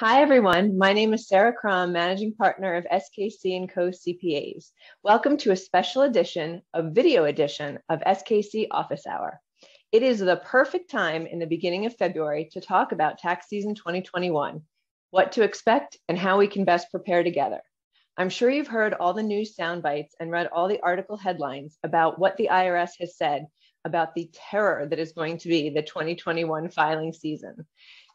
Hi, everyone. My name is Sarah Krom, Managing Partner of SKC & Co. CPAs. Welcome to a special edition, a video edition of SKC Office Hour. It is the perfect time in the beginning of February to talk about tax season 2021, what to expect, and how we can best prepare together. I'm sure you've heard all the news sound bites and read all the article headlines about what the IRS has said about the terror that is going to be the 2021 filing season.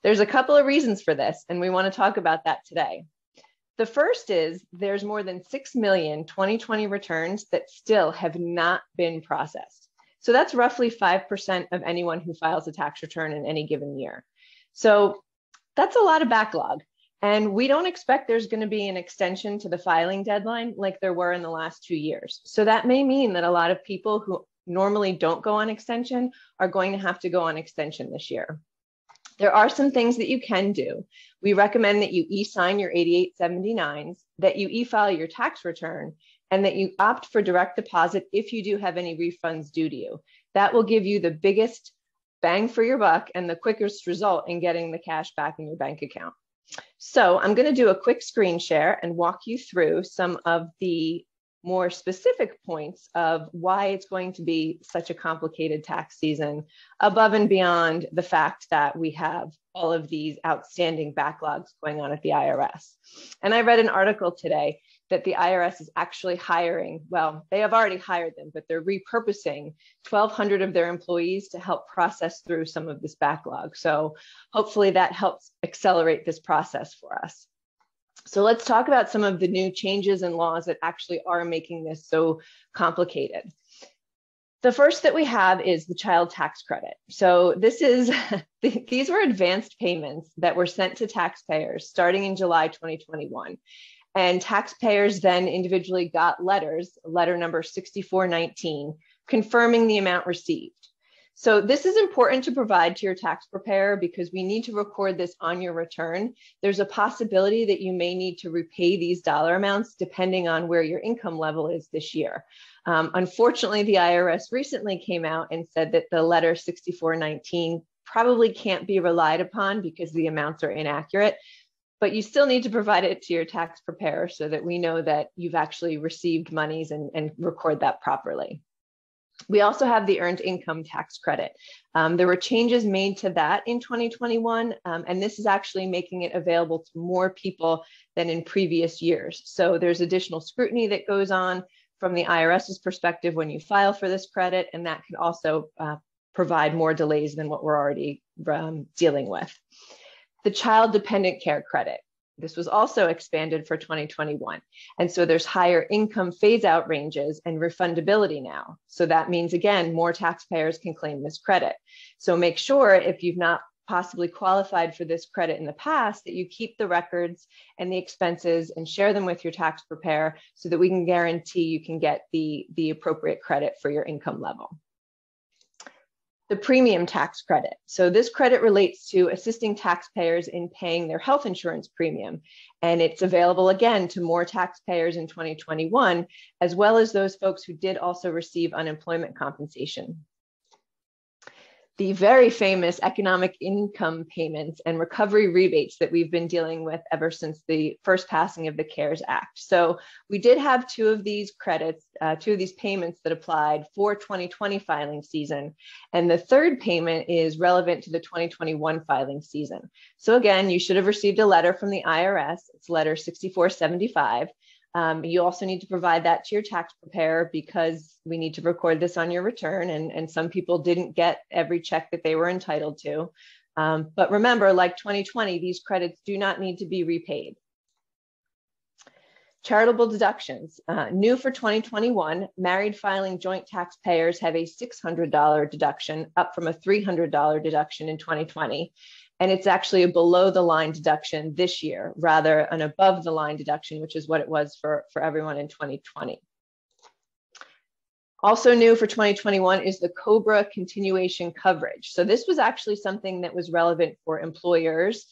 There's a couple of reasons for this, and we want to talk about that today. The first is there's more than 6 million 2020 returns that still have not been processed. So that's roughly 5% of anyone who files a tax return in any given year. So that's a lot of backlog. And we don't expect there's going to be an extension to the filing deadline like there were in the last 2 years. So that may mean that a lot of people who normally don't go on extension are going to have to go on extension this year. There are some things that you can do. We recommend that you e-sign your 8879s, that you e-file your tax return, and that you opt for direct deposit if you do have any refunds due to you. That will give you the biggest bang for your buck and the quickest result in getting the cash back in your bank account. So I'm going to do a quick screen share and walk you through some of the more specific points of why it's going to be such a complicated tax season, above and beyond the fact that we have all of these outstanding backlogs going on at the IRS. And I read an article today that the IRS is actually hiring, well, they have already hired them, but they're repurposing 1,200 of their employees to help process through some of this backlog. So hopefully that helps accelerate this process for us. So let's talk about some of the new changes and laws that actually are making this so complicated. The first that we have is the child tax credit. So this is, these were advanced payments that were sent to taxpayers starting in July 2021. And taxpayers then individually got letters, letter number 6419, confirming the amount received. So this is important to provide to your tax preparer because we need to record this on your return. There's a possibility that you may need to repay these dollar amounts depending on where your income level is this year. Unfortunately, the IRS recently came out and said that the letter 6419 probably can't be relied upon because the amounts are inaccurate, but you still need to provide it to your tax preparer so that we know that you've actually received monies and record that properly. We also have the earned income tax credit. There were changes made to that in 2021, and this is actually making it available to more people than in previous years. So there's additional scrutiny that goes on from the IRS's perspective when you file for this credit, and that can also provide more delays than what we're already dealing with. The child dependent care credit. This was also expanded for 2021. And so there's higher income phase out ranges and refundability now. So that means, again, more taxpayers can claim this credit. So make sure if you've not possibly qualified for this credit in the past that you keep the records and the expenses and share them with your tax preparer so that we can guarantee you can get the appropriate credit for your income level. The premium tax credit. So this credit relates to assisting taxpayers in paying their health insurance premium. And it's available again to more taxpayers in 2021, as well as those folks who did also receive unemployment compensation. The very famous economic income payments and recovery rebates that we've been dealing with ever since the first passing of the CARES Act. So we did have two of these credits, two of these payments that applied for 2020 filing season. And the third payment is relevant to the 2021 filing season. So again, you should have received a letter from the IRS. It's letter 6475. You also need to provide that to your tax preparer because we need to record this on your return, and some people didn't get every check that they were entitled to. But remember, like 2020, these credits do not need to be repaid. Charitable deductions. New for 2021, married filing joint taxpayers have a $600 deduction, up from a $300 deduction in 2020. And it's actually a below the line deduction this year, rather an above the line deduction, which is what it was for everyone in 2020. Also new for 2021 is the COBRA continuation coverage. So this was actually something that was relevant for employers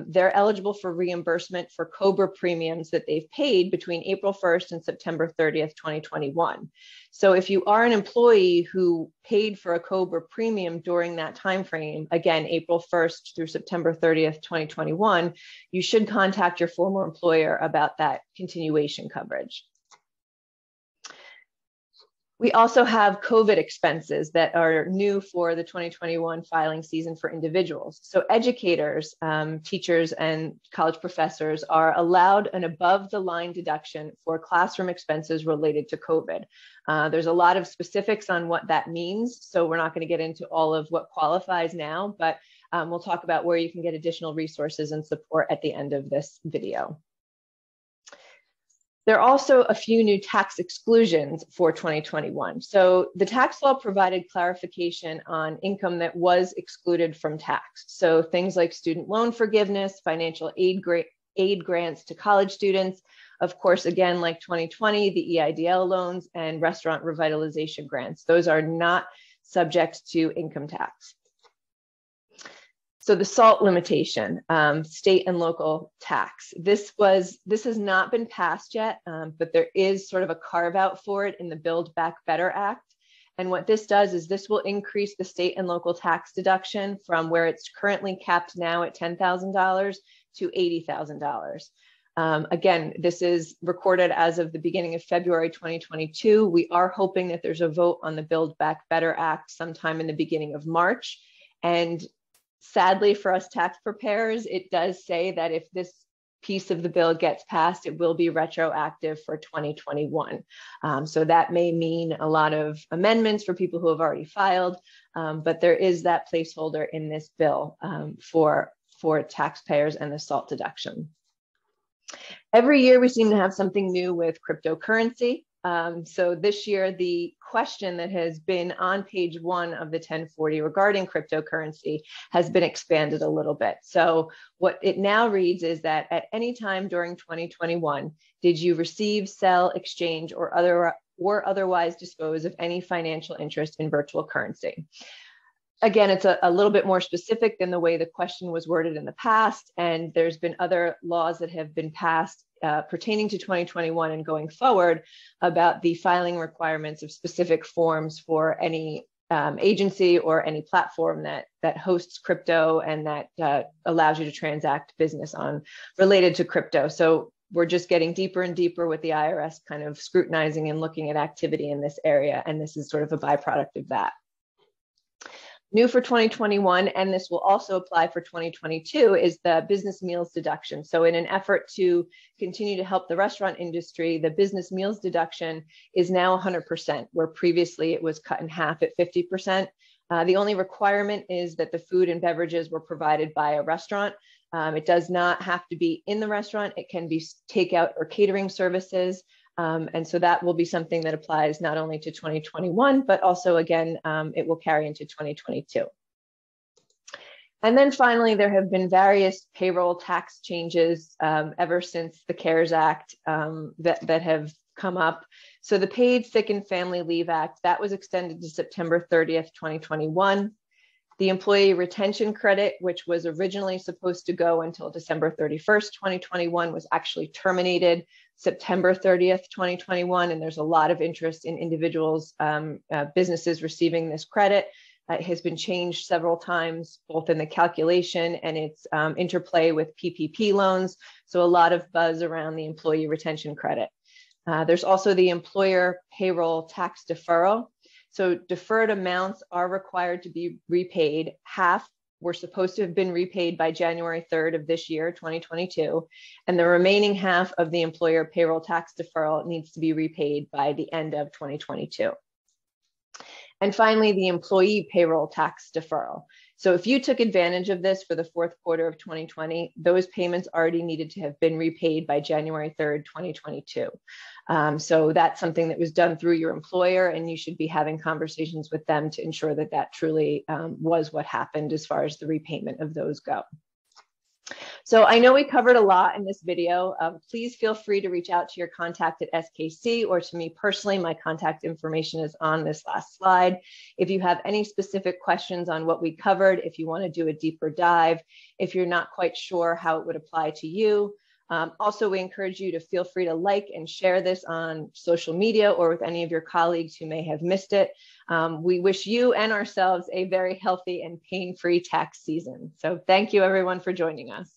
they're eligible for reimbursement for COBRA premiums that they've paid between April 1st and September 30th, 2021. So if you are an employee who paid for a COBRA premium during that time frame, again, April 1st through September 30th, 2021, you should contact your former employer about that continuation coverage. We also have COVID expenses that are new for the 2021 filing season for individuals. So educators, teachers, and college professors are allowed an above the line deduction for classroom expenses related to COVID. There's a lot of specifics on what that means, so we're not going to get into all of what qualifies now, but we'll talk about where you can get additional resources and support at the end of this video. There are also a few new tax exclusions for 2021. So the tax law provided clarification on income that was excluded from tax. So things like student loan forgiveness, financial aid grants to college students, of course, again, like 2020, the EIDL loans and restaurant revitalization grants. Those are not subject to income tax. So the SALT limitation, state and local tax. This has not been passed yet, but there is sort of a carve out for it in the Build Back Better Act. And what this does is this will increase the state and local tax deduction from where it's currently capped now at $10,000 to $80,000. Again, this is recorded as of the beginning of February 2022. We are hoping that there's a vote on the Build Back Better Act sometime in the beginning of March. And sadly for us tax preparers, it does say that if this piece of the bill gets passed, it will be retroactive for 2021. So that may mean a lot of amendments for people who have already filed, but there is that placeholder in this bill for taxpayers and the SALT deduction. Every year we seem to have something new with cryptocurrency. So this year, the question that has been on page 1 of the 1040 regarding cryptocurrency has been expanded a little bit. So what it now reads is that at any time during 2021, did you receive, sell, exchange, or otherwise dispose of any financial interest in virtual currency? Again, it's a little bit more specific than the way the question was worded in the past, and there's been other laws that have been passed pertaining to 2021 and going forward about the filing requirements of specific forms for any agency or any platform that hosts crypto and that allows you to transact business on related to crypto. So we're just getting deeper and deeper with the IRS kind of scrutinizing and looking at activity in this area, and this is sort of a byproduct of that. New for 2021, and this will also apply for 2022, is the business meals deduction. So in an effort to continue to help the restaurant industry, the business meals deduction is now 100%, where previously it was cut in half at 50%. The only requirement is that the food and beverages were provided by a restaurant. It does not have to be in the restaurant. It can be takeout or catering services. And so that will be something that applies not only to 2021, but also, again, it will carry into 2022. And then finally, there have been various payroll tax changes ever since the CARES Act that have come up. So the Paid Sick and Family Leave Act, that was extended to September 30th, 2021. The Employee Retention Credit, which was originally supposed to go until December 31st, 2021, was actually terminated September 30th, 2021. And there's a lot of interest in individuals, businesses receiving this credit. It has been changed several times, both in the calculation and its interplay with PPP loans. So a lot of buzz around the Employee Retention Credit. There's also the Employer Payroll Tax Deferral. So deferred amounts are required to be repaid. Half were supposed to have been repaid by January 3rd of this year, 2022. And the remaining half of the employer payroll tax deferral needs to be repaid by the end of 2022. And finally, the employee payroll tax deferral. So if you took advantage of this for the fourth quarter of 2020, those payments already needed to have been repaid by January 3rd, 2022. So that's something that was done through your employer, and you should be having conversations with them to ensure that that truly was what happened as far as the repayment of those go. So I know we covered a lot in this video. Please feel free to reach out to your contact at SKC or to me personally. My contact information is on this last slide. If you have any specific questions on what we covered, if you want to do a deeper dive, if you're not quite sure how it would apply to you. Also, we encourage you to feel free to like and share this on social media or with any of your colleagues who may have missed it. We wish you and ourselves a very healthy and pain-free tax season. So thank you everyone for joining us.